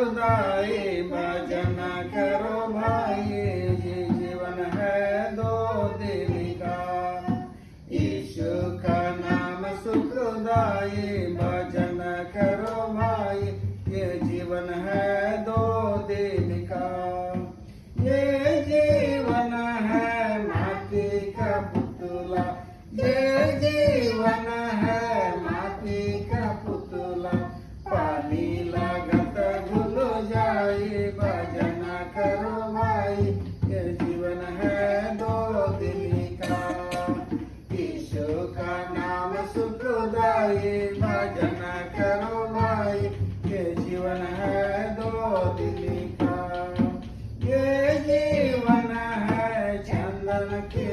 खुदाए भजन करो भाई, ये जीवन है दो दिन का। यीशु का नाम सुखदाई, भजन करो भाई, ये जीवन है दो दिन का। ये जीवन है माटी का पुतला, ये जीवन है माटी का पुतला। पानी लागत घुल जाए, भजन करो भाई, ये जीवन है दो दिन का। यीशु का नाम सुखदाई, भजन करो भाई, ये जीवन है दो दिन का। ये जीवन है चंदन के